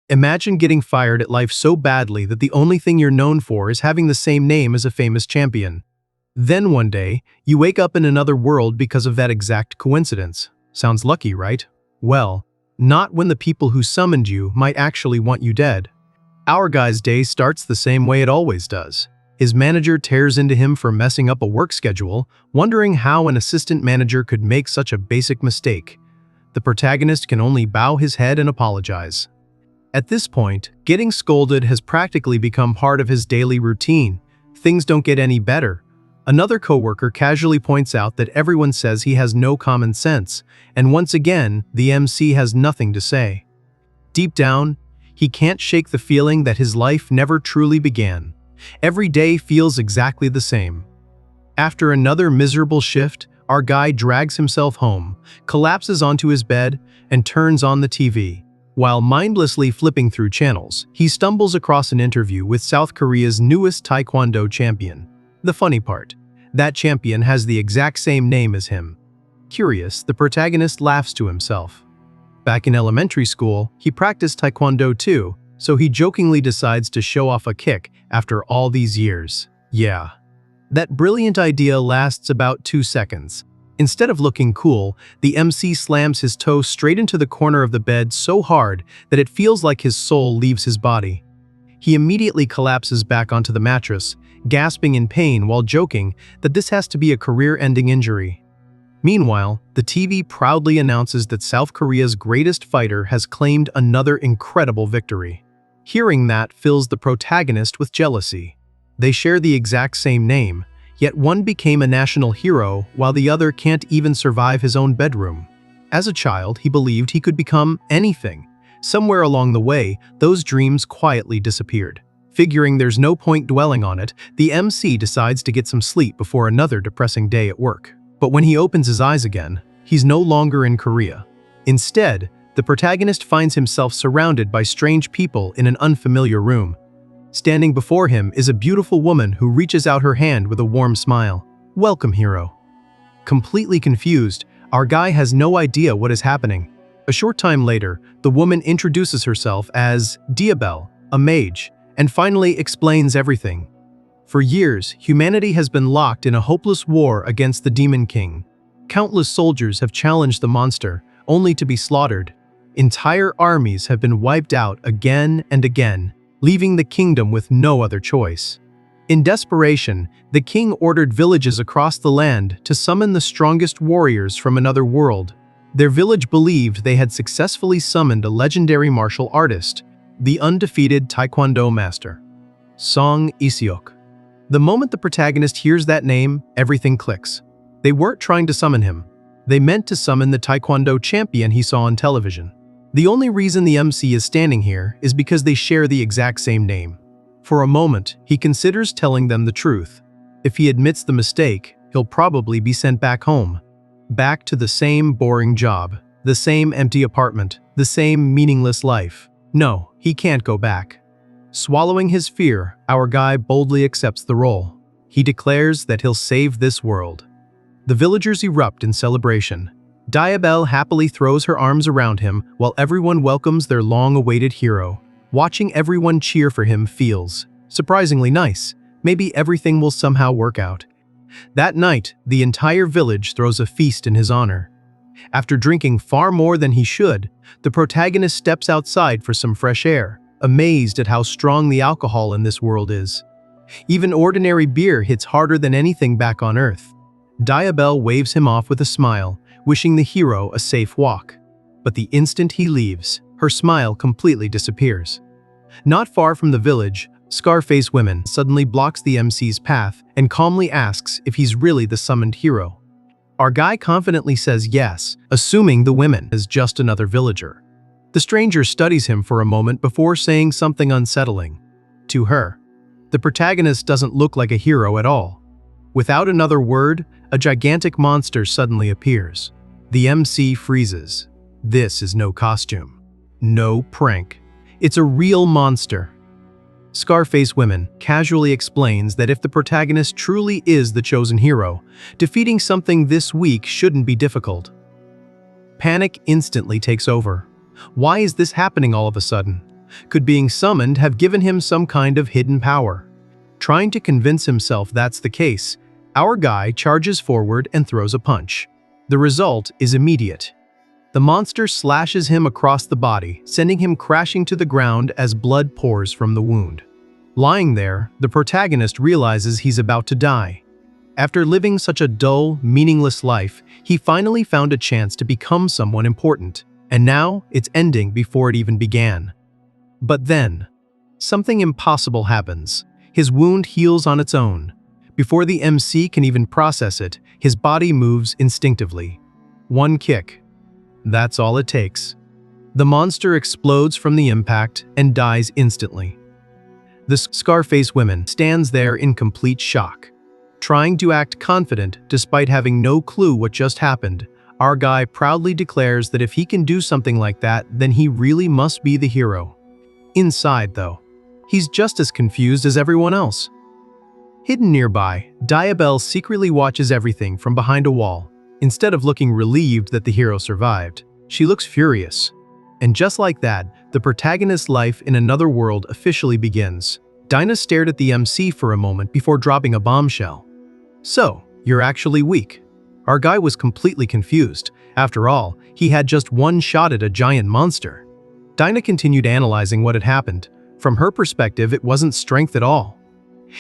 Imagine getting fired at life so badly that the only thing you're known for is having the same name as a famous champion. Then one day, you wake up in another world because of that exact coincidence. Sounds lucky, right? Well, not when the people who summoned you might actually want you dead. Our guy's day starts the same way it always does. His manager tears into him for messing up a work schedule, wondering how an assistant manager could make such a basic mistake. The protagonist can only bow his head and apologize. At this point, getting scolded has practically become part of his daily routine. Things don't get any better. Another coworker casually points out that everyone says he has no common sense, and once again, the MC has nothing to say. Deep down, he can't shake the feeling that his life never truly began. Every day feels exactly the same. After another miserable shift, our guy drags himself home, collapses onto his bed, and turns on the TV. While mindlessly flipping through channels, he stumbles across an interview with South Korea's newest Taekwondo champion. The funny part, that champion has the exact same name as him. Curious, the protagonist laughs to himself. Back in elementary school, he practiced Taekwondo too, so he jokingly decides to show off a kick after all these years. Yeah. That brilliant idea lasts about 2 seconds. Instead of looking cool, the MC slams his toe straight into the corner of the bed so hard that it feels like his soul leaves his body. He immediately collapses back onto the mattress, gasping in pain while joking that this has to be a career-ending injury. Meanwhile, the TV proudly announces that South Korea's greatest fighter has claimed another incredible victory. Hearing that fills the protagonist with jealousy. They share the exact same name, yet one became a national hero while the other can't even survive his own bedroom. As a child, he believed he could become anything. Somewhere along the way, those dreams quietly disappeared. Figuring there's no point dwelling on it, the MC decides to get some sleep before another depressing day at work. But when he opens his eyes again, he's no longer in Korea. Instead, the protagonist finds himself surrounded by strange people in an unfamiliar room. Standing before him is a beautiful woman who reaches out her hand with a warm smile. "Welcome, hero." Completely confused, our guy has no idea what is happening. A short time later, the woman introduces herself as Diabel, a mage, and finally explains everything. For years, humanity has been locked in a hopeless war against the Demon King. Countless soldiers have challenged the monster, only to be slaughtered. Entire armies have been wiped out again and again, leaving the kingdom with no other choice. In desperation, the king ordered villages across the land to summon the strongest warriors from another world. Their village believed they had successfully summoned a legendary martial artist, the undefeated Taekwondo master, Song Iseok. The moment the protagonist hears that name, everything clicks. They weren't trying to summon him. They meant to summon the Taekwondo champion he saw on television. The only reason the MC is standing here is because they share the exact same name. For a moment, he considers telling them the truth. If he admits the mistake, he'll probably be sent back home. Back to the same boring job, the same empty apartment, the same meaningless life. No, he can't go back. Swallowing his fear, our guy boldly accepts the role. He declares that he'll save this world. The villagers erupt in celebration. Diabel happily throws her arms around him while everyone welcomes their long-awaited hero. Watching everyone cheer for him feels surprisingly nice. Maybe everything will somehow work out. That night, the entire village throws a feast in his honor. After drinking far more than he should, the protagonist steps outside for some fresh air, amazed at how strong the alcohol in this world is. Even ordinary beer hits harder than anything back on Earth. Diabel waves him off with a smile, wishing the hero a safe walk. But the instant he leaves, her smile completely disappears. Not far from the village, Scarface Women suddenly blocks the MC's path and calmly asks if he's really the summoned hero. Our guy confidently says yes, assuming the woman is just another villager. The stranger studies him for a moment before saying something unsettling. To her, the protagonist doesn't look like a hero at all. Without another word, a gigantic monster suddenly appears. The MC freezes. This is no costume. No prank. It's a real monster. Scarface Women casually explains that if the protagonist truly is the chosen hero, defeating something this weak shouldn't be difficult. Panic instantly takes over. Why is this happening all of a sudden? Could being summoned have given him some kind of hidden power? Trying to convince himself that's the case, our guy charges forward and throws a punch. The result is immediate. The monster slashes him across the body, sending him crashing to the ground as blood pours from the wound. Lying there, the protagonist realizes he's about to die. After living such a dull, meaningless life, he finally found a chance to become someone important, and now it's ending before it even began. But then, something impossible happens. His wound heals on its own. Before the MC can even process it, his body moves instinctively. One kick. That's all it takes. The monster explodes from the impact and dies instantly. The Scarface woman stands there in complete shock. Trying to act confident despite having no clue what just happened, our guy proudly declares that if he can do something like that, then he really must be the hero. Inside, though, he's just as confused as everyone else. Hidden nearby, Diabel secretly watches everything from behind a wall. Instead of looking relieved that the hero survived, she looks furious. And just like that, the protagonist's life in another world officially begins. Dinah stared at the MC for a moment before dropping a bombshell. So, you're actually weak. Our guy was completely confused. After all, he had just one shot at a giant monster. Dinah continued analyzing what had happened. From her perspective, it wasn't strength at all.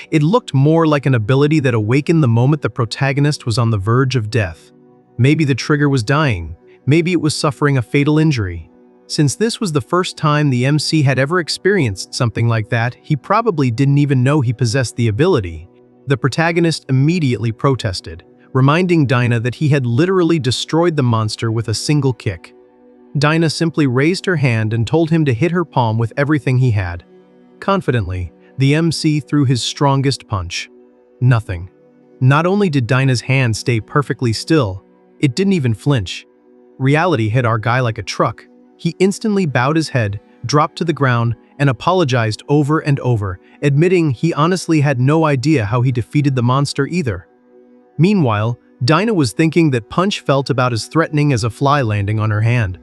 It looked more like an ability that awakened the moment the protagonist was on the verge of death. Maybe the trigger was dying. Maybe it was suffering a fatal injury. Since this was the first time the MC had ever experienced something like that, he probably didn't even know he possessed the ability. The protagonist immediately protested, reminding Dinah that he had literally destroyed the monster with a single kick. Dinah simply raised her hand and told him to hit her palm with everything he had. Confidently, the MC threw his strongest punch. Nothing. Not only did Dinah's hand stay perfectly still, it didn't even flinch. Reality hit our guy like a truck. He instantly bowed his head, dropped to the ground, and apologized over and over, admitting he honestly had no idea how he defeated the monster either. Meanwhile, Dinah was thinking that punch felt about as threatening as a fly landing on her hand.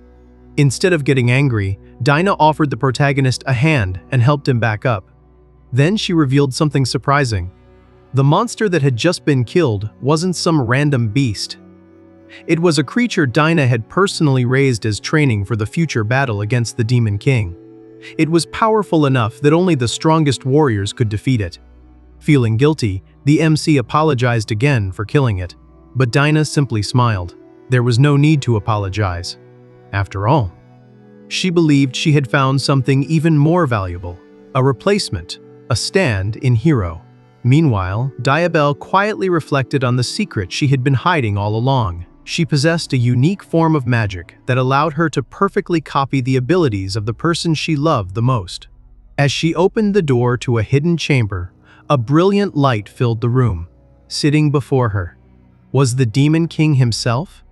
Instead of getting angry, Dinah offered the protagonist a hand and helped him back up. Then she revealed something surprising. The monster that had just been killed wasn't some random beast. It was a creature Dinah had personally raised as training for the future battle against the Demon King. It was powerful enough that only the strongest warriors could defeat it. Feeling guilty, the MC apologized again for killing it, but Dinah simply smiled. There was no need to apologize. After all, she believed she had found something even more valuable, a replacement, a stand-in hero. Meanwhile, Diabel quietly reflected on the secret she had been hiding all along. She possessed a unique form of magic that allowed her to perfectly copy the abilities of the person she loved the most. As she opened the door to a hidden chamber, a brilliant light filled the room. Sitting before her was the Demon King himself,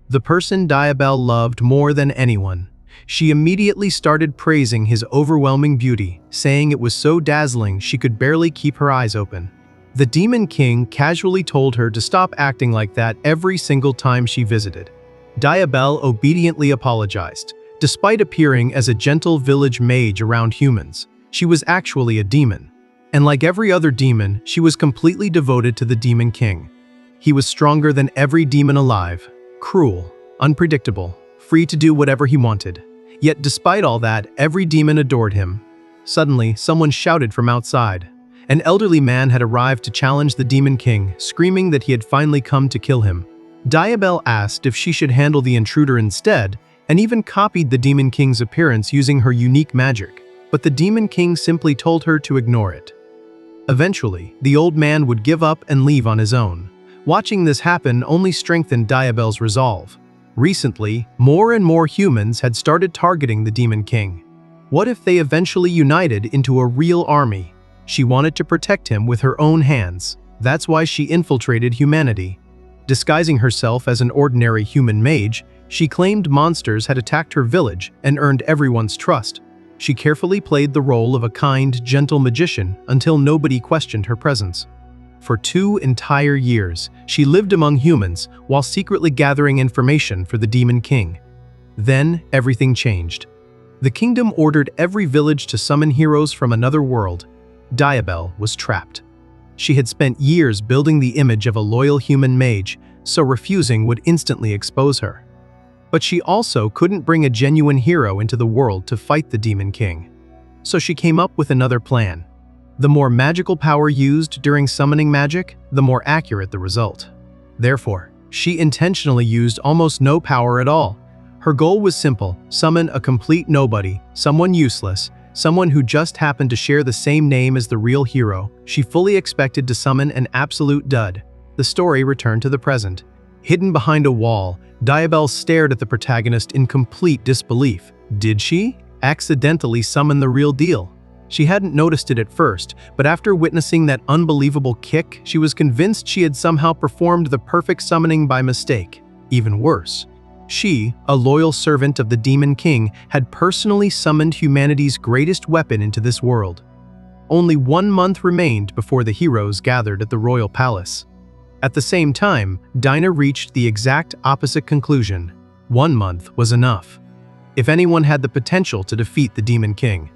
the person Diabel loved more than anyone. She immediately started praising his overwhelming beauty, saying it was so dazzling she could barely keep her eyes open. The Demon King casually told her to stop acting like that every single time she visited. Diabel obediently apologized. Despite appearing as a gentle village mage around humans, she was actually a demon. And like every other demon, she was completely devoted to the Demon King. He was stronger than every demon alive, cruel, unpredictable, free to do whatever he wanted. Yet despite all that, every demon adored him. Suddenly, someone shouted from outside. An elderly man had arrived to challenge the Demon King, screaming that he had finally come to kill him. Diabel asked if she should handle the intruder instead, and even copied the Demon King's appearance using her unique magic. But the Demon King simply told her to ignore it. Eventually, the old man would give up and leave on his own. Watching this happen only strengthened Diabel's resolve. Recently, more and more humans had started targeting the Demon King. What if they eventually united into a real army? She wanted to protect him with her own hands. That's why she infiltrated humanity. Disguising herself as an ordinary human mage, she claimed monsters had attacked her village and earned everyone's trust. She carefully played the role of a kind, gentle magician until nobody questioned her presence. For 2 entire years, she lived among humans while secretly gathering information for the Demon King. Then, everything changed. The kingdom ordered every village to summon heroes from another world. Diabel was trapped. She had spent years building the image of a loyal human mage, so refusing would instantly expose her. But she also couldn't bring a genuine hero into the world to fight the Demon King. So she came up with another plan. The more magical power used during summoning magic, the more accurate the result. Therefore, she intentionally used almost no power at all. Her goal was simple: summon a complete nobody, someone useless, someone who just happened to share the same name as the real hero. She fully expected to summon an absolute dud. The story returned to the present. Hidden behind a wall, Diabel stared at the protagonist in complete disbelief. Did she accidentally summon the real deal? She hadn't noticed it at first, but after witnessing that unbelievable kick, she was convinced she had somehow performed the perfect summoning by mistake. Even worse, she, a loyal servant of the Demon King, had personally summoned humanity's greatest weapon into this world. Only 1 month remained before the heroes gathered at the royal palace. At the same time, Dinah reached the exact opposite conclusion. 1 month was enough. If anyone had the potential to defeat the Demon King,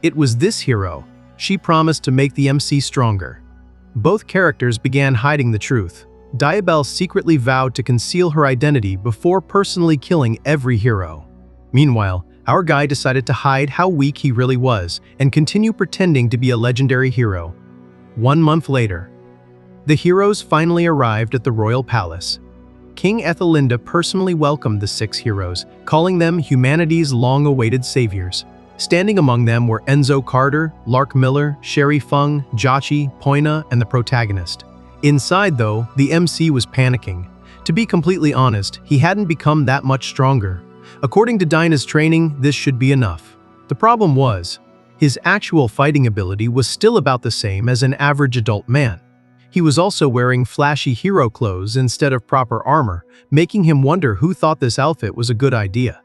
it was this hero. She promised to make the MC stronger. Both characters began hiding the truth. Diabel secretly vowed to conceal her identity before personally killing every hero. Meanwhile, our guy decided to hide how weak he really was and continue pretending to be a legendary hero. 1 month later, the heroes finally arrived at the royal palace. King Ethelinda personally welcomed the 6 heroes, calling them humanity's long-awaited saviors. Standing among them were Enzo Carter, Lark Miller, Sherry Fung, Jachi, Poina, and the protagonist. Inside, though, the MC was panicking. To be completely honest, he hadn't become that much stronger. According to Dinah's training, this should be enough. The problem was, his actual fighting ability was still about the same as an average adult man. He was also wearing flashy hero clothes instead of proper armor, making him wonder who thought this outfit was a good idea.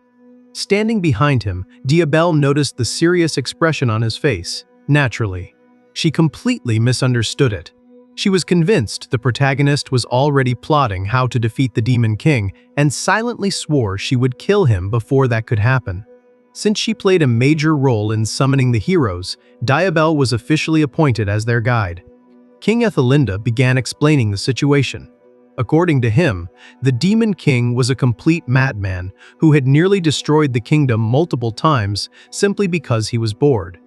Standing behind him, Diabel noticed the serious expression on his face. Naturally, she completely misunderstood it. She was convinced the protagonist was already plotting how to defeat the Demon King and silently swore she would kill him before that could happen. Since she played a major role in summoning the heroes, Diabel was officially appointed as their guide. King Ethelinda began explaining the situation. According to him, the Demon King was a complete madman who had nearly destroyed the kingdom multiple times simply because he was bored.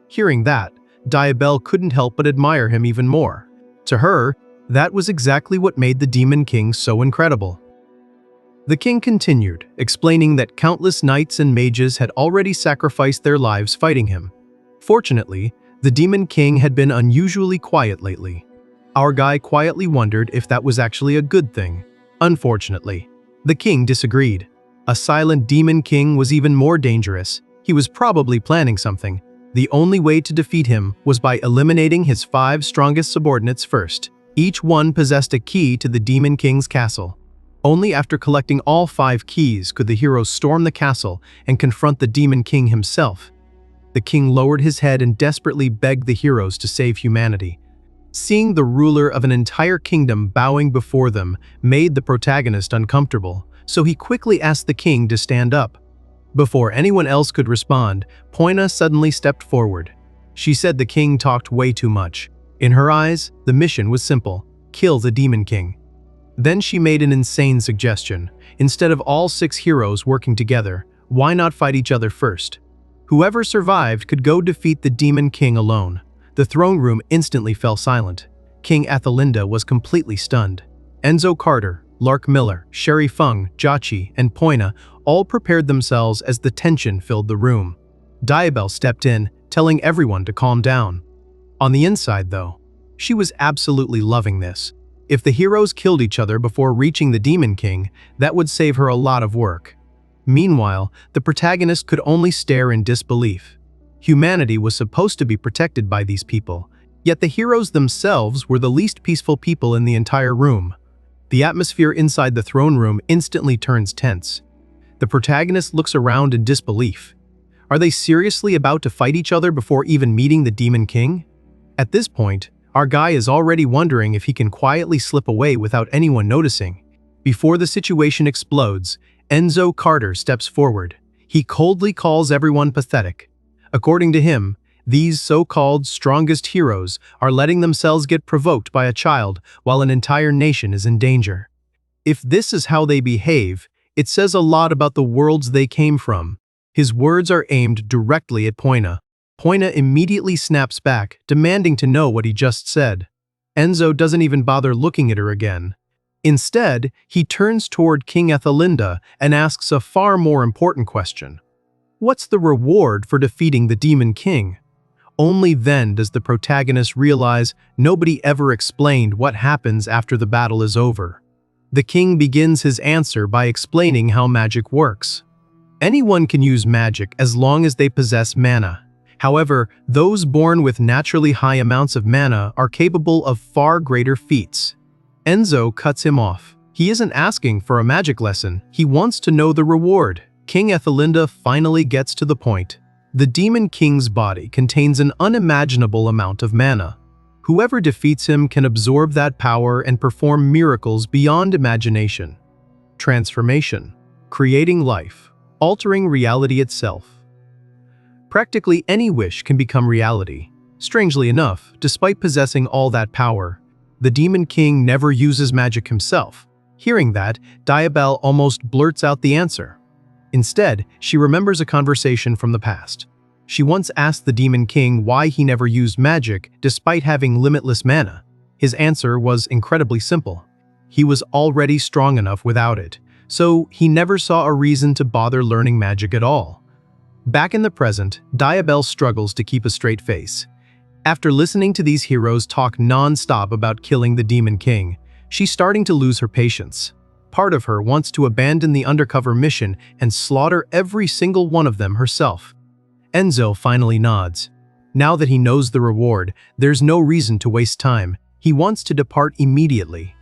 Hearing that, Diabel couldn't help but admire him even more. To her, that was exactly what made the Demon King so incredible. The king continued, explaining that countless knights and mages had already sacrificed their lives fighting him. Fortunately, the Demon King had been unusually quiet lately. Our guy quietly wondered if that was actually a good thing. Unfortunately, the king disagreed. A silent Demon King was even more dangerous. He was probably planning something. The only way to defeat him was by eliminating his 5 strongest subordinates first. Each one possessed a key to the Demon King's castle. Only after collecting all 5 keys could the heroes storm the castle and confront the Demon King himself. The king lowered his head and desperately begged the heroes to save humanity. Seeing the ruler of an entire kingdom bowing before them made the protagonist uncomfortable, so he quickly asked the king to stand up. Before anyone else could respond, Poina suddenly stepped forward. She said the king talked way too much. In her eyes, the mission was simple: kill the Demon King. Then she made an insane suggestion. Instead of all 6 heroes working together, why not fight each other first? Whoever survived could go defeat the Demon King alone. The throne room instantly fell silent. King Ethelinda was completely stunned. Enzo Carter, Lark Miller, Sherry Fung, Jachi, and Poina all prepared themselves as the tension filled the room. Diabel stepped in, telling everyone to calm down. On the inside, though, she was absolutely loving this. If the heroes killed each other before reaching the Demon King, that would save her a lot of work. Meanwhile, the protagonist could only stare in disbelief. Humanity was supposed to be protected by these people, yet the heroes themselves were the least peaceful people in the entire room. The atmosphere inside the throne room instantly turns tense. The protagonist looks around in disbelief. Are they seriously about to fight each other before even meeting the Demon King? At this point, our guy is already wondering if he can quietly slip away without anyone noticing. Before the situation explodes, Enzo Carter steps forward. He coldly calls everyone pathetic. According to him, these so-called strongest heroes are letting themselves get provoked by a child while an entire nation is in danger. If this is how they behave, it says a lot about the worlds they came from. His words are aimed directly at Poina. Poina immediately snaps back, demanding to know what he just said. Enzo doesn't even bother looking at her again. Instead, he turns toward King Ethelinda and asks a far more important question. What's the reward for defeating the Demon King? Only then does the protagonist realize nobody ever explained what happens after the battle is over. The king begins his answer by explaining how magic works. Anyone can use magic as long as they possess mana. However, those born with naturally high amounts of mana are capable of far greater feats. Enzo cuts him off. He isn't asking for a magic lesson, he wants to know the reward. King Ethelinda finally gets to the point. The Demon King's body contains an unimaginable amount of mana. Whoever defeats him can absorb that power and perform miracles beyond imagination. Transformation. Creating life. Altering reality itself. Practically any wish can become reality. Strangely enough, despite possessing all that power, the Demon King never uses magic himself. Hearing that, Diabel almost blurts out the answer. Instead, she remembers a conversation from the past. She once asked the Demon King why he never used magic despite having limitless mana. His answer was incredibly simple. He was already strong enough without it, so he never saw a reason to bother learning magic at all. Back in the present, Diabel struggles to keep a straight face. After listening to these heroes talk non-stop about killing the Demon King, she's starting to lose her patience. Part of her wants to abandon the undercover mission and slaughter every single one of them herself. Enzo finally nods. Now that he knows the reward, there's no reason to waste time. He wants to depart immediately.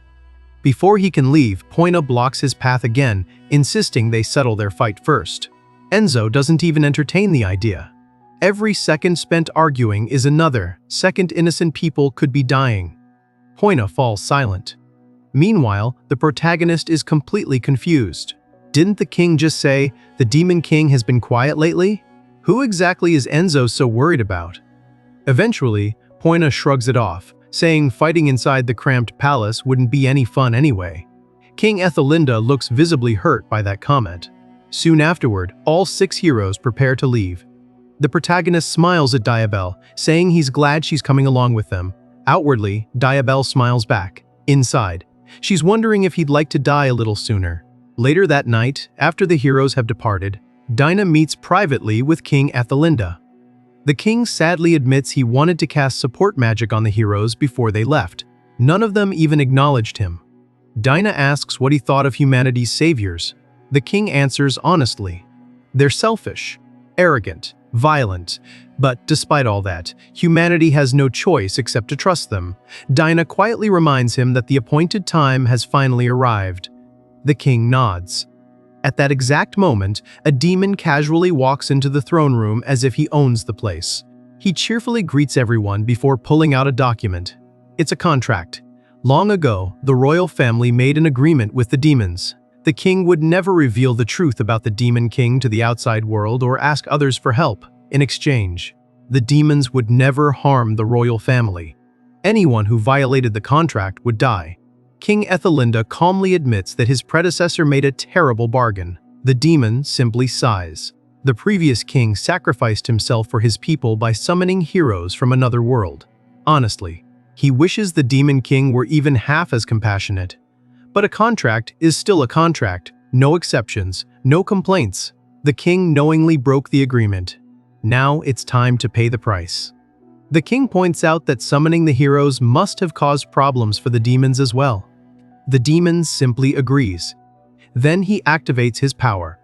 Before he can leave, Poina blocks his path again, insisting they settle their fight first. Enzo doesn't even entertain the idea. Every second spent arguing is another second innocent people could be dying. Poina falls silent. Meanwhile, the protagonist is completely confused. Didn't the king just say, the Demon King has been quiet lately? Who exactly is Enzo so worried about? Eventually, Poina shrugs it off, saying fighting inside the cramped palace wouldn't be any fun anyway. King Ethelinda looks visibly hurt by that comment. Soon afterward, all 6 heroes prepare to leave. The protagonist smiles at Diabel, saying he's glad she's coming along with them. Outwardly, Diabel smiles back. Inside, she's wondering if he'd like to die a little sooner. Later that night, after the heroes have departed, Dinah meets privately with King Ethelinda. The king sadly admits he wanted to cast support magic on the heroes before they left. None of them even acknowledged him. Dinah asks what he thought of humanity's saviors. The king answers honestly. They're selfish, arrogant, violent, but despite all that, humanity has no choice except to trust them. Dinah quietly reminds him that the appointed time has finally arrived. The king nods. At that exact moment, a demon casually walks into the throne room as if he owns the place. He cheerfully greets everyone before pulling out a document. It's a contract. Long ago, the royal family made an agreement with the demons. The king would never reveal the truth about the Demon King to the outside world or ask others for help. In exchange, the demons would never harm the royal family. Anyone who violated the contract would die. King Ethelinda calmly admits that his predecessor made a terrible bargain. The demon simply sighs. The previous king sacrificed himself for his people by summoning heroes from another world. Honestly, he wishes the Demon King were even half as compassionate. But a contract is still a contract, no exceptions, no complaints. The king knowingly broke the agreement. Now it's time to pay the price. The king points out that summoning the heroes must have caused problems for the demons as well. The demon simply agrees. Then he activates his power.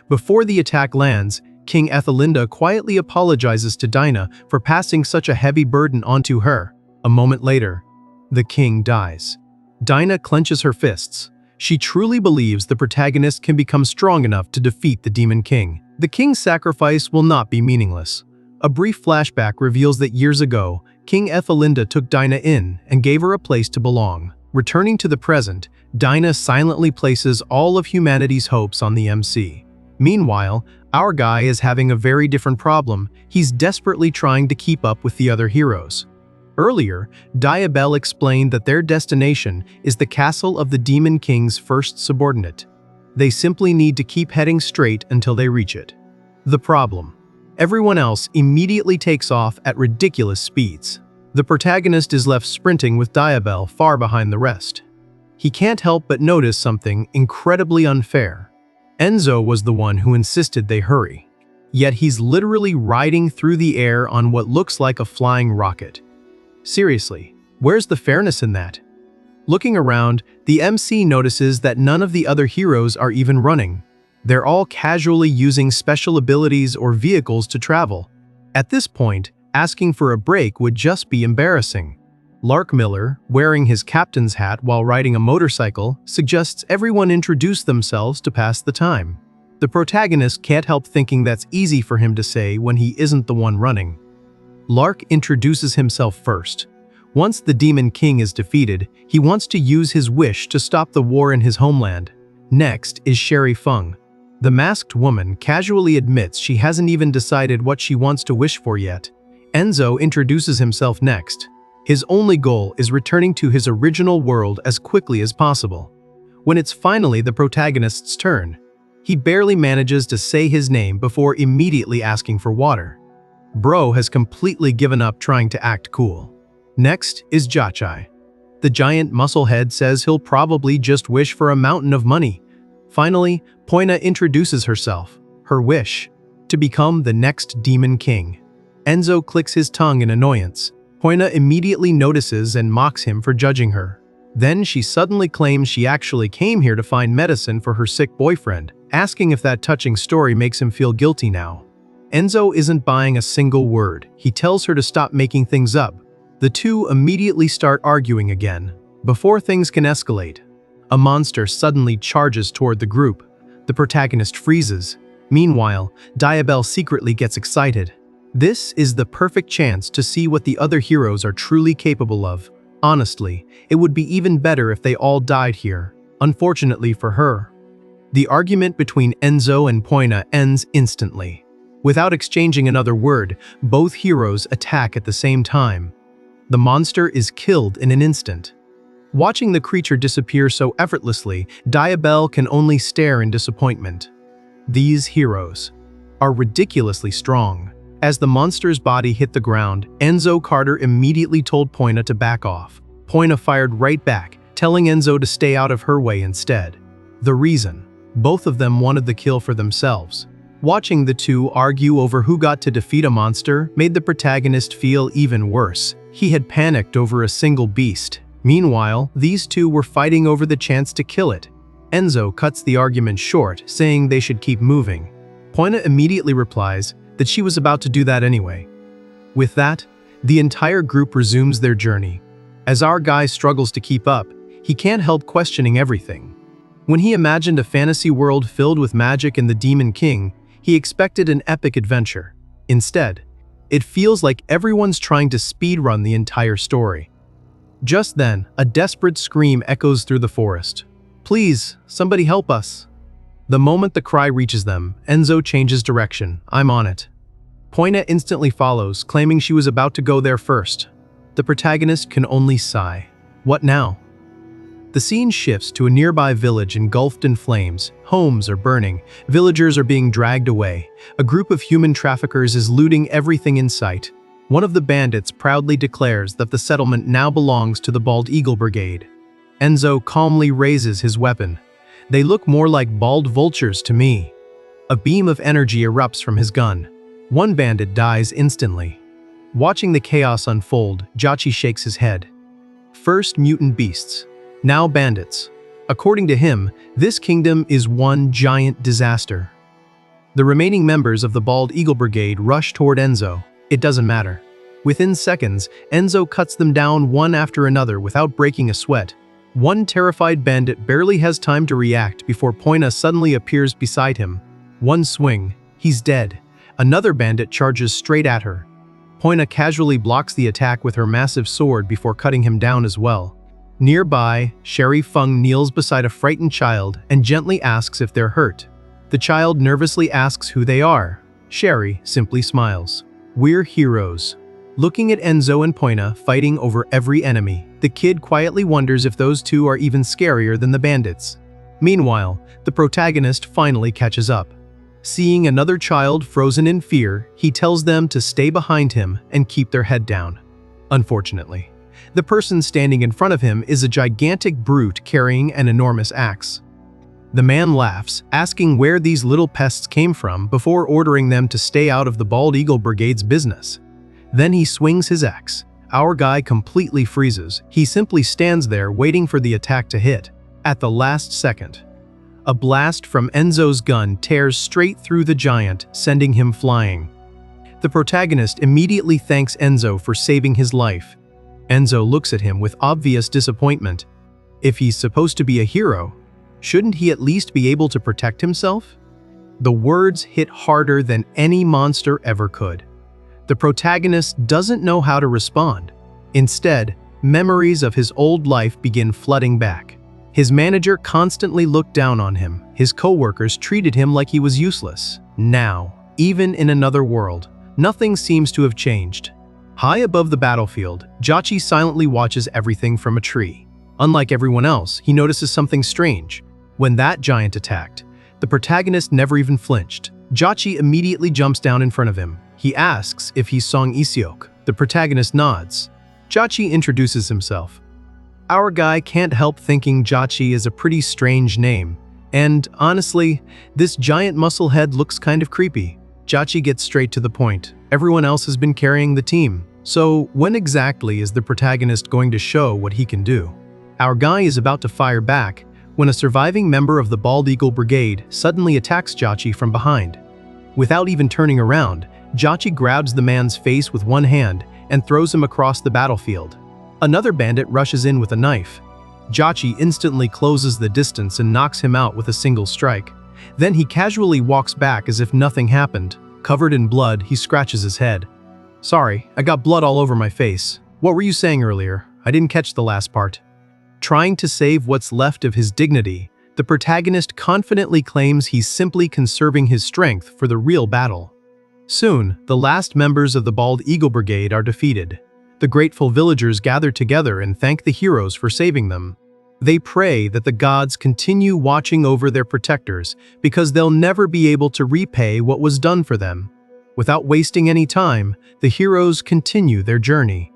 Before the attack lands, King Ethelinda quietly apologizes to Dinah for passing such a heavy burden onto her. A moment later, the king dies. Dinah clenches her fists. She truly believes the protagonist can become strong enough to defeat the Demon King. The king's sacrifice will not be meaningless. A brief flashback reveals that years ago, King Ethelinda took Dinah in and gave her a place to belong. Returning to the present, Dinah silently places all of humanity's hopes on the MC. Meanwhile, our guy is having a very different problem. He's desperately trying to keep up with the other heroes. Earlier, Diabel explained that their destination is the castle of the Demon King's first subordinate. They simply need to keep heading straight until they reach it. The problem: everyone else immediately takes off at ridiculous speeds. The protagonist is left sprinting with Diabel far behind the rest. He can't help but notice something incredibly unfair. Enzo was the one who insisted they hurry. Yet he's literally riding through the air on what looks like a flying rocket. Seriously, where's the fairness in that? Looking around, the MC notices that none of the other heroes are even running. They're all casually using special abilities or vehicles to travel. At this point, asking for a break would just be embarrassing. Lark Miller, wearing his captain's hat while riding a motorcycle, suggests everyone introduce themselves to pass the time. The protagonist can't help thinking that's easy for him to say when he isn't the one running. Lark introduces himself first. Once the Demon King is defeated, he wants to use his wish to stop the war in his homeland. Next is Sherry Feng. The masked woman casually admits she hasn't even decided what she wants to wish for yet. Enzo introduces himself next. His only goal is returning to his original world as quickly as possible. When it's finally the protagonist's turn, he barely manages to say his name before immediately asking for water. Bro has completely given up trying to act cool. Next is Jachai. The giant musclehead says he'll probably just wish for a mountain of money. Finally, Poina introduces herself, her wish, to become the next Demon King. Enzo clicks his tongue in annoyance. Poina immediately notices and mocks him for judging her. Then she suddenly claims she actually came here to find medicine for her sick boyfriend, asking if that touching story makes him feel guilty now. Enzo isn't buying a single word. He tells her to stop making things up. The two immediately start arguing again. Before things can escalate, a monster suddenly charges toward the group. The protagonist freezes. Meanwhile, Diabel secretly gets excited. This is the perfect chance to see what the other heroes are truly capable of. Honestly, it would be even better if they all died here. Unfortunately for her. The argument between Enzo and Poina ends instantly. Without exchanging another word, both heroes attack at the same time. The monster is killed in an instant. Watching the creature disappear so effortlessly, Diabel can only stare in disappointment. These heroes are ridiculously strong. As the monster's body hit the ground, Enzo Carter immediately told Poina to back off. Poina fired right back, telling Enzo to stay out of her way instead. The reason? Both of them wanted the kill for themselves. Watching the two argue over who got to defeat a monster made the protagonist feel even worse. He had panicked over a single beast. Meanwhile, these two were fighting over the chance to kill it. Enzo cuts the argument short, saying they should keep moving. Poina immediately replies that she was about to do that anyway. With that, the entire group resumes their journey. As our guy struggles to keep up, he can't help questioning everything. When he imagined a fantasy world filled with magic and the Demon King, he expected an epic adventure. Instead, it feels like everyone's trying to speedrun the entire story. Just then, a desperate scream echoes through the forest. "Please, somebody help us." The moment the cry reaches them, Enzo changes direction. "I'm on it." Poina instantly follows, claiming she was about to go there first. The protagonist can only sigh. What now? The scene shifts to a nearby village engulfed in flames. Homes are burning. Villagers are being dragged away. A group of human traffickers is looting everything in sight. One of the bandits proudly declares that the settlement now belongs to the Bald Eagle Brigade. Enzo calmly raises his weapon. "They look more like bald vultures to me." A beam of energy erupts from his gun. One bandit dies instantly. Watching the chaos unfold, Jachi shakes his head. First mutant beasts, now bandits. According to him, this kingdom is one giant disaster. The remaining members of the Bald Eagle Brigade rush toward Enzo. It doesn't matter. Within seconds, Enzo cuts them down one after another without breaking a sweat. One terrified bandit barely has time to react before Poina suddenly appears beside him. One swing, he's dead. Another bandit charges straight at her. Poina casually blocks the attack with her massive sword before cutting him down as well. Nearby, Sherry Feng kneels beside a frightened child and gently asks if they're hurt. The The child nervously asks who they are. Sherry simply smiles. We're heroes. Looking at Enzo and Poina fighting over every enemy, the kid quietly wonders if those two are even scarier than the bandits. Meanwhile, the protagonist finally catches up. Seeing another child frozen in fear, he tells them to stay behind him and keep their head down. Unfortunately, the person standing in front of him is a gigantic brute carrying an enormous axe. The man laughs, asking where these little pests came from before ordering them to stay out of the Bald Eagle Brigade's business. Then he swings his axe. Our guy completely freezes. He simply stands there waiting for the attack to hit. At the last second, a blast from Enzo's gun tears straight through the giant, sending him flying. The protagonist immediately thanks Enzo for saving his life. Enzo looks at him with obvious disappointment. If he's supposed to be a hero, shouldn't he at least be able to protect himself? The words hit harder than any monster ever could. The protagonist doesn't know how to respond. Instead, memories of his old life begin flooding back. His manager constantly looked down on him. His co-workers treated him like he was useless. Now, even in another world, nothing seems to have changed. High above the battlefield, Jachi silently watches everything from a tree. Unlike everyone else, he notices something strange. When that giant attacked, the protagonist never even flinched. Jachi immediately jumps down in front of him. He asks if he's Song Isiok. The protagonist nods. Jachi introduces himself. Our guy can't help thinking Jachi is a pretty strange name. And honestly, this giant muscle head looks kind of creepy. Jachi gets straight to the point. Everyone else has been carrying the team. So when exactly is the protagonist going to show what he can do? Our guy is about to fire back when a surviving member of the Bald Eagle Brigade suddenly attacks Jachi from behind. Without even turning around, Jachi grabs the man's face with one hand and throws him across the battlefield. Another bandit rushes in with a knife. Jachi instantly closes the distance and knocks him out with a single strike. Then he casually walks back as if nothing happened. Covered in blood, he scratches his head. Sorry, I got blood all over my face. What were you saying earlier? I didn't catch the last part. Trying to save what's left of his dignity, the protagonist confidently claims he's simply conserving his strength for the real battle. Soon, the last members of the Bald Eagle Brigade are defeated. The grateful villagers gather together and thank the heroes for saving them. They pray that the gods continue watching over their protectors because they'll never be able to repay what was done for them. Without wasting any time, the heroes continue their journey.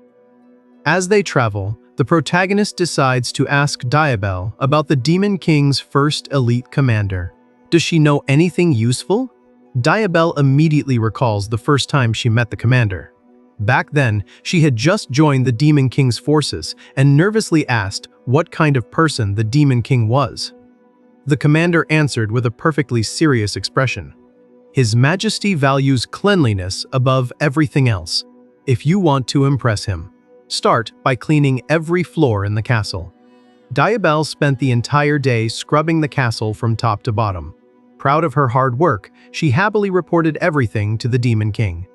As they travel, the protagonist decides to ask Diabel about the Demon King's first elite commander. Does she know anything useful? Diabel immediately recalls the first time she met the commander. Back then, she had just joined the Demon King's forces and nervously asked what kind of person the Demon King was. The commander answered with a perfectly serious expression. His Majesty values cleanliness above everything else. If you want to impress him, start by cleaning every floor in the castle. Diabel spent the entire day scrubbing the castle from top to bottom. Proud of her hard work, she happily reported everything to the Demon King.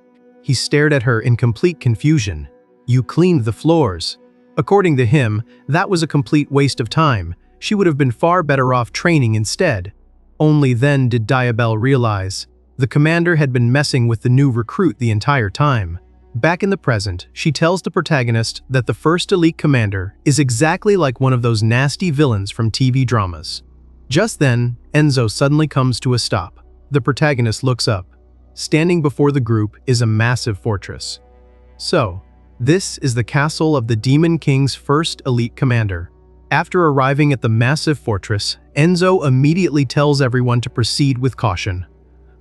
He stared at her in complete confusion. You cleaned the floors. According to him, that was a complete waste of time. She would have been far better off training instead. Only then did Diabel realize the commander had been messing with the new recruit the entire time. Back in the present, she tells the protagonist that the first elite commander is exactly like one of those nasty villains from TV dramas. Just then, Enzo suddenly comes to a stop. The protagonist looks up. Standing before the group is a massive fortress. So, this is the castle of the Demon King's first elite commander. After arriving at the massive fortress, Enzo immediately tells everyone to proceed with caution.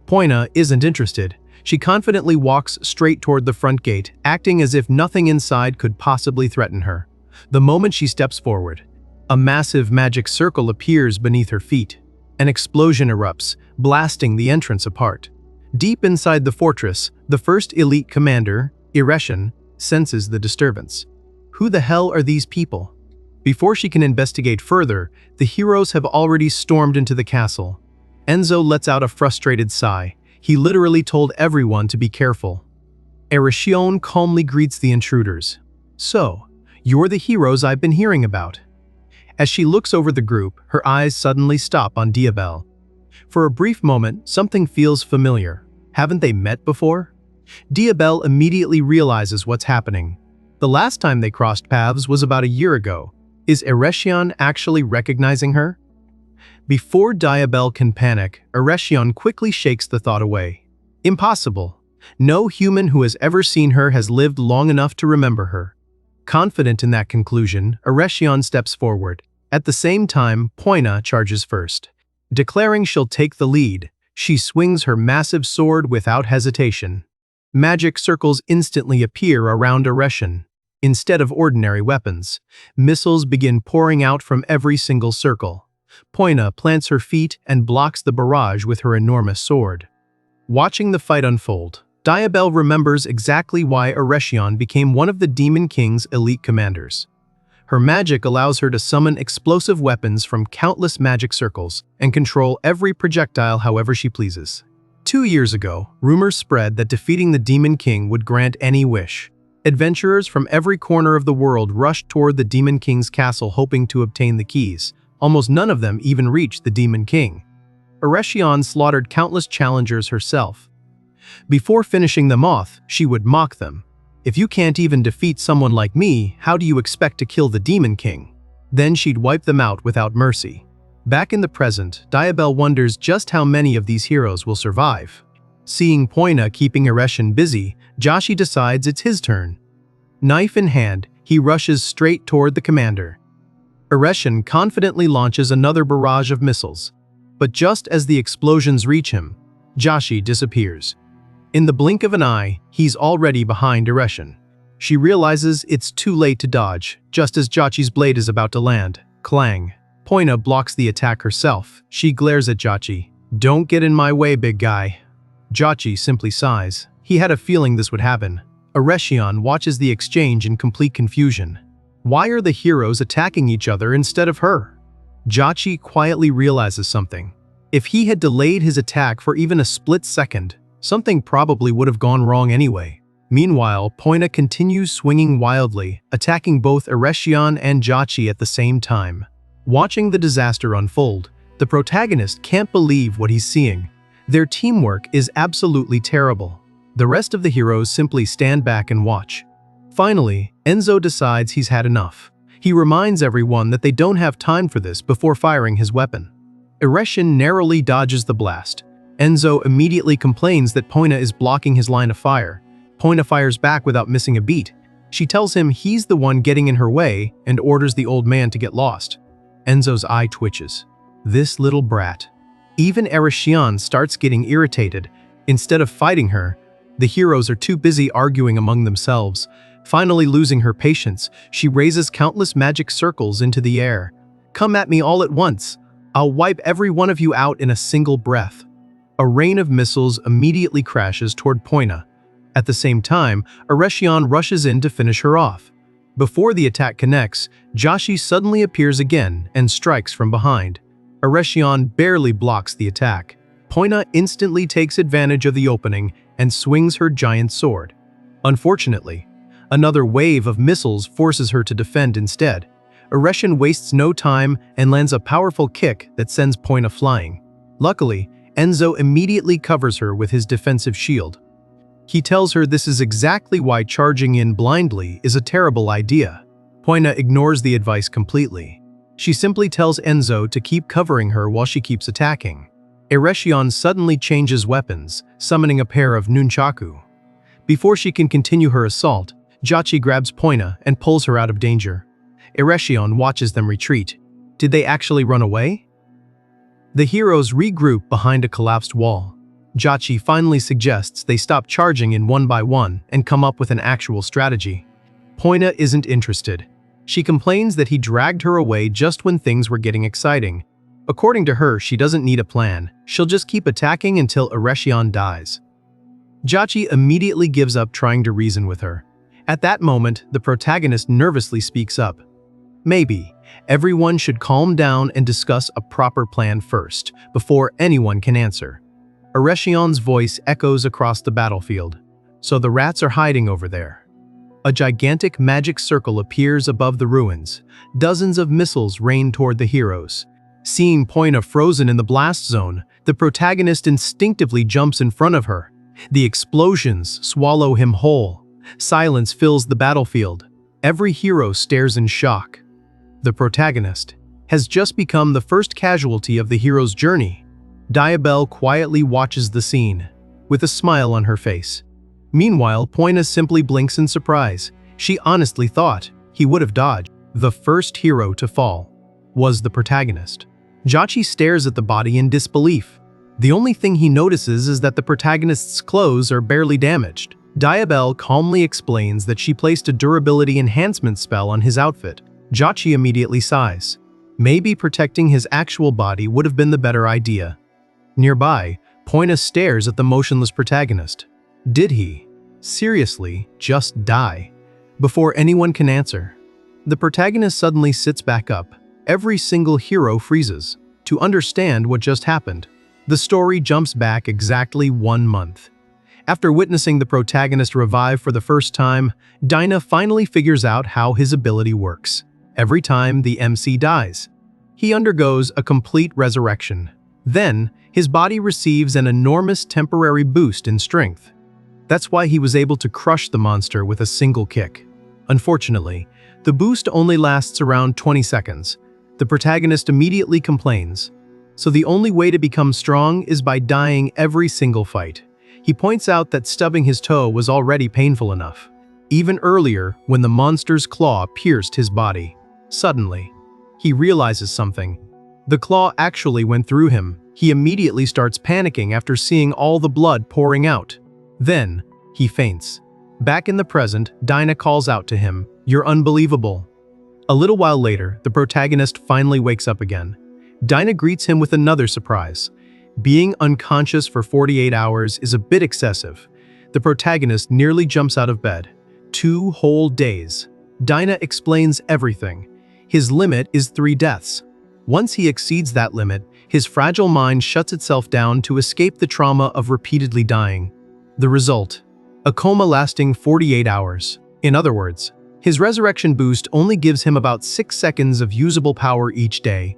Poina isn't interested. She confidently walks straight toward the front gate, acting as if nothing inside could possibly threaten her. The moment she steps forward, a massive magic circle appears beneath her feet. An explosion erupts, blasting the entrance apart. Deep inside the fortress, the first elite commander, Ireshin, senses the disturbance. Who the hell are these people? Before she can investigate further, the heroes have already stormed into the castle. Enzo lets out a frustrated sigh. He literally told everyone to be careful. Ireshin calmly greets the intruders. So, you're the heroes I've been hearing about. As she looks over the group, her eyes suddenly stop on Diabel. For a brief moment, something feels familiar. Haven't they met before? Diabel immediately realizes what's happening. The last time they crossed paths was about a year ago. Is Eretion actually recognizing her? Before Diabel can panic, Eretion quickly shakes the thought away. Impossible. No human who has ever seen her has lived long enough to remember her. Confident in that conclusion, Eretion steps forward. At the same time, Poina charges first. Declaring she'll take the lead, she swings her massive sword without hesitation. Magic circles instantly appear around Eretion. Instead of ordinary weapons, missiles begin pouring out from every single circle. Poina plants her feet and blocks the barrage with her enormous sword. Watching the fight unfold, Diabel remembers exactly why Eretion became one of the Demon King's elite commanders. Her magic allows her to summon explosive weapons from countless magic circles and control every projectile however she pleases. 2 years ago, rumors spread that defeating the Demon King would grant any wish. Adventurers from every corner of the world rushed toward the Demon King's castle hoping to obtain the keys. Almost none of them even reached the Demon King. Eretion slaughtered countless challengers herself. Before finishing them off, she would mock them. If you can't even defeat someone like me, how do you expect to kill the Demon King? Then she'd wipe them out without mercy. Back in the present, Diabel wonders just how many of these heroes will survive. Seeing Poina keeping Eretion busy, Joshi decides it's his turn. Knife in hand, he rushes straight toward the commander. Eretion confidently launches another barrage of missiles. But just as the explosions reach him, Joshi disappears. In the blink of an eye, he's already behind Eretion. She realizes it's too late to dodge, just as Joshi's blade is about to land. Clang. Poina blocks the attack herself. She glares at Joshi. "Don't get in my way, big guy." Joshi simply sighs. He had a feeling this would happen. Eretion watches the exchange in complete confusion. Why are the heroes attacking each other instead of her? Joshi quietly realizes something. If he had delayed his attack for even a split second, something probably would have gone wrong anyway. Meanwhile, Poina continues swinging wildly, attacking both Eretion and Joshi at the same time. Watching the disaster unfold, the protagonist can't believe what he's seeing. Their teamwork is absolutely terrible. The rest of the heroes simply stand back and watch. Finally, Enzo decides he's had enough. He reminds everyone that they don't have time for this before firing his weapon. Eretion narrowly dodges the blast. Enzo immediately complains that Poina is blocking his line of fire. Poina fires back without missing a beat. She tells him he's the one getting in her way and orders the old man to get lost. Enzo's eye twitches. This little brat. Even Eretion starts getting irritated. Instead of fighting her, the heroes are too busy arguing among themselves. Finally losing her patience, she raises countless magic circles into the air. "Come at me all at once. I'll wipe every one of you out in a single breath." A rain of missiles immediately crashes toward Poina. At the same time, Eretion rushes in to finish her off. Before the attack connects, Joshi suddenly appears again and strikes from behind. Eretion barely blocks the attack. Poina instantly takes advantage of the opening and swings her giant sword. Unfortunately, another wave of missiles forces her to defend instead. Eretion wastes no time and lands a powerful kick that sends Poina flying. Luckily, Enzo immediately covers her with his defensive shield. He tells her this is exactly why charging in blindly is a terrible idea. Poina ignores the advice completely. She simply tells Enzo to keep covering her while she keeps attacking. Eretion suddenly changes weapons, summoning a pair of nunchaku. Before she can continue her assault, Joshi grabs Poina and pulls her out of danger. Eretion watches them retreat. Did they actually run away? The heroes regroup behind a collapsed wall. Joshi finally suggests they stop charging in one by one and come up with an actual strategy. Poina isn't interested. She complains that he dragged her away just when things were getting exciting. According to her, she doesn't need a plan. She'll just keep attacking until Eretion dies. Joshi immediately gives up trying to reason with her. At that moment, the protagonist nervously speaks up. Maybe everyone should calm down and discuss a proper plan first, before anyone can answer. Eretion's voice echoes across the battlefield. So the rats are hiding over there. A gigantic magic circle appears above the ruins. Dozens of missiles rain toward the heroes. Seeing Poina frozen in the blast zone, The protagonist instinctively jumps in front of her. The explosions swallow him whole. Silence fills the battlefield. Every hero stares in shock. The protagonist has just become the first casualty of the hero's journey. Diabel quietly watches the scene, with a smile on her face. Meanwhile, Poina simply blinks in surprise. She honestly thought he would have dodged. The first hero to fall was the protagonist. Jachi stares at the body in disbelief. The only thing he notices is that the protagonist's clothes are barely damaged. Diabel calmly explains that she placed a durability enhancement spell on his outfit. Jachi immediately sighs. Maybe protecting his actual body would have been the better idea. Nearby, Poina stares at the motionless protagonist. Did he, seriously, just die? Before anyone can answer, the protagonist suddenly sits back up. Every single hero freezes to understand what just happened. The story jumps back exactly 1 month. After witnessing the protagonist revive for the first time, Dinah finally figures out how his ability works. Every time the MC dies, he undergoes a complete resurrection. Then, his body receives an enormous temporary boost in strength. That's why he was able to crush the monster with a single kick. Unfortunately, the boost only lasts around 20 seconds. The protagonist immediately complains. So the only way to become strong is by dying every single fight. He points out that stubbing his toe was already painful enough. Even earlier, when the monster's claw pierced his body. Suddenly, he realizes something. The claw actually went through him. He immediately starts panicking after seeing all the blood pouring out. Then, he faints. Back in the present, Dinah calls out to him, "You're unbelievable." A little while later, the protagonist finally wakes up again. Dinah greets him with another surprise. Being unconscious for 48 hours is a bit excessive. The protagonist nearly jumps out of bed. 2 whole days. Dinah explains everything. His limit is 3 deaths. Once he exceeds that limit, his fragile mind shuts itself down to escape the trauma of repeatedly dying. The result? A coma lasting 48 hours. In other words, his resurrection boost only gives him about 6 seconds of usable power each day.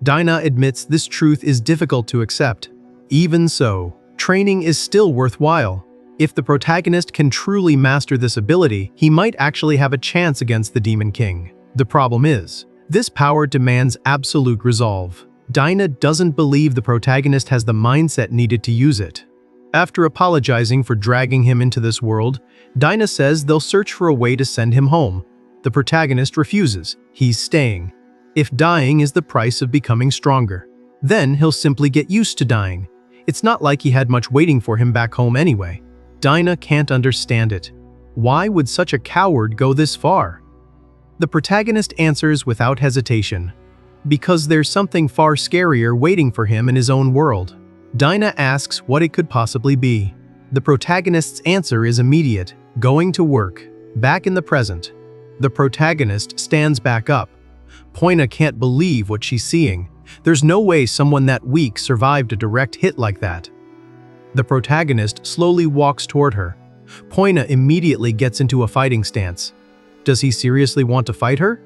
Dinah admits this truth is difficult to accept. Even so, training is still worthwhile. If the protagonist can truly master this ability, he might actually have a chance against the Demon King. The problem is, this power demands absolute resolve. Dinah doesn't believe the protagonist has the mindset needed to use it. After apologizing for dragging him into this world, Dinah says they'll search for a way to send him home. The protagonist refuses. He's staying. If dying is the price of becoming stronger, then he'll simply get used to dying. It's not like he had much waiting for him back home anyway. Dinah can't understand it. Why would such a coward go this far? The protagonist answers without hesitation. Because there's something far scarier waiting for him in his own world. Dinah asks what it could possibly be. The protagonist's answer is immediate. Going to work. Back in the present. The protagonist stands back up. Poina can't believe what she's seeing. There's no way someone that weak survived a direct hit like that. The protagonist slowly walks toward her. Poina immediately gets into a fighting stance. Does he seriously want to fight her?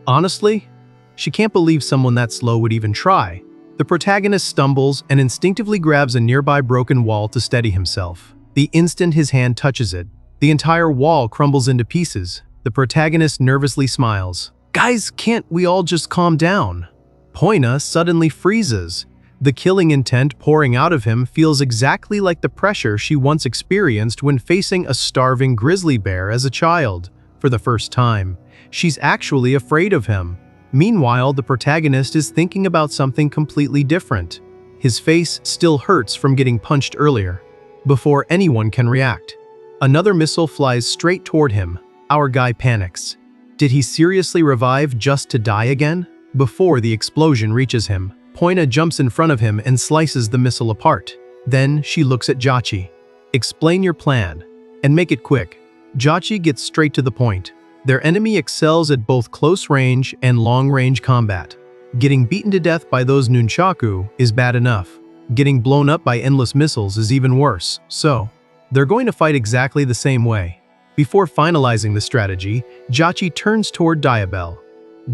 Honestly, she can't believe someone that slow would even try. The protagonist stumbles and instinctively grabs a nearby broken wall to steady himself. The instant his hand touches it, the entire wall crumbles into pieces. The protagonist nervously smiles. Guys, can't we all just calm down? Poina suddenly freezes. The killing intent pouring out of him feels exactly like the pressure she once experienced when facing a starving grizzly bear as a child. For the first time, she's actually afraid of him. Meanwhile, the protagonist is thinking about something completely different. His face still hurts from getting punched earlier. Before anyone can react, another missile flies straight toward him. Our guy panics. Did he seriously revive just to die again? Before the explosion reaches him, Poina jumps in front of him and slices the missile apart. Then she looks at Jachi. Explain your plan, and make it quick. Jachi gets straight to the point. Their enemy excels at both close range and long-range combat. Getting beaten to death by those nunchaku is bad enough. Getting blown up by endless missiles is even worse. So, they're going to fight exactly the same way. Before finalizing the strategy, Jachi turns toward Diabel.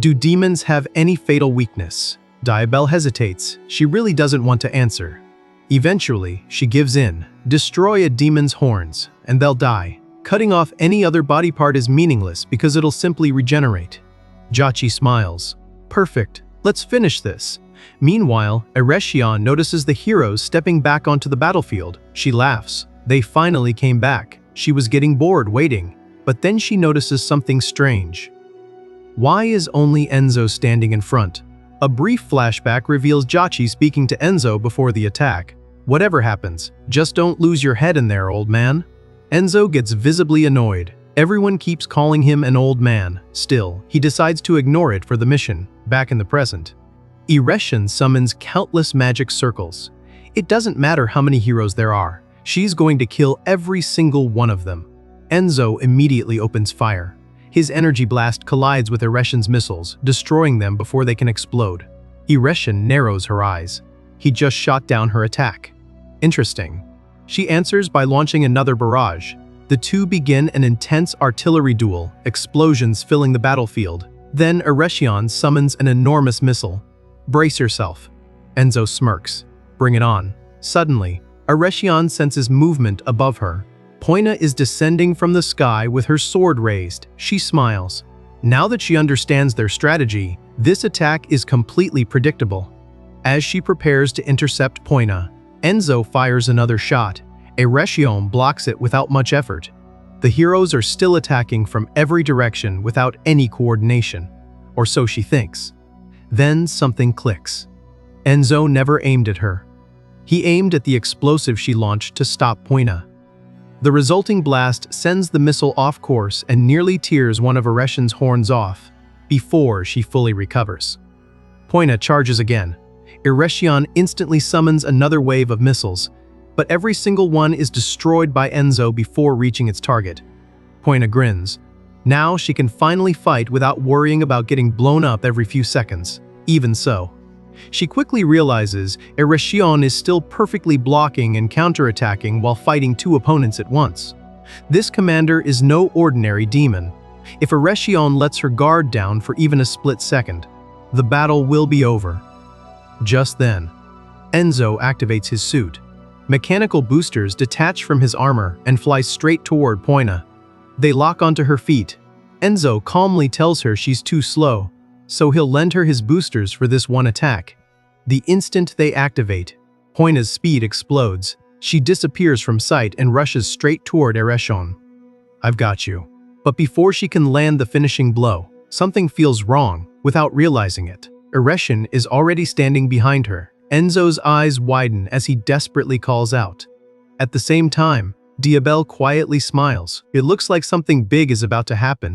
Do demons have any fatal weakness? Diabel hesitates. She really doesn't want to answer. Eventually, she gives in. Destroy a demon's horns, and they'll die. Cutting off any other body part is meaningless because it'll simply regenerate. Jachi smiles. Perfect, let's finish this. Meanwhile, Erechion notices the heroes stepping back onto the battlefield. She laughs. They finally came back. She was getting bored waiting, but then she notices something strange. Why is only Enzo standing in front? A brief flashback reveals Jachi speaking to Enzo before the attack. Whatever happens, just don't lose your head in there, old man. Enzo gets visibly annoyed. Everyone keeps calling him an old man. Still, he decides to ignore it for the mission. Back in the present, Erechion summons countless magic circles. It doesn't matter how many heroes there are. She's going to kill every single one of them. Enzo immediately opens fire. His energy blast collides with Erechion's missiles, destroying them before they can explode. Erechion narrows her eyes. He just shot down her attack. Interesting. She answers by launching another barrage. The two begin an intense artillery duel, explosions filling the battlefield. Then Erechion summons an enormous missile. Brace yourself. Enzo smirks. Bring it on. Suddenly, Erechion senses movement above her. Poina is descending from the sky with her sword raised. She smiles. Now that she understands their strategy, this attack is completely predictable. As she prepares to intercept Poina, Enzo fires another shot. Erechion blocks it without much effort. The heroes are still attacking from every direction without any coordination, or so she thinks. Then something clicks. Enzo never aimed at her. He aimed at the explosive she launched to stop Poina. The resulting blast sends the missile off course and nearly tears one of Erechion's horns off, before she fully recovers. Poina charges again. Erechion instantly summons another wave of missiles, but every single one is destroyed by Enzo before reaching its target. Poina grins. Now she can finally fight without worrying about getting blown up every few seconds. Even so, she quickly realizes Erechion is still perfectly blocking and counterattacking while fighting two opponents at once. This commander is no ordinary demon. If Erechion lets her guard down for even a split second, the battle will be over. Just then, Enzo activates his suit. Mechanical boosters detach from his armor and fly straight toward Poina. They lock onto her feet. Enzo calmly tells her she's too slow, so he'll lend her his boosters for this one attack. The instant they activate, Poina's speed explodes. She disappears from sight and rushes straight toward Erechion. I've got you. But before she can land the finishing blow, something feels wrong without realizing it. Erechion is already standing behind her. Enzo's eyes widen as he desperately calls out. At the same time, Diabel quietly smiles. It looks like something big is about to happen.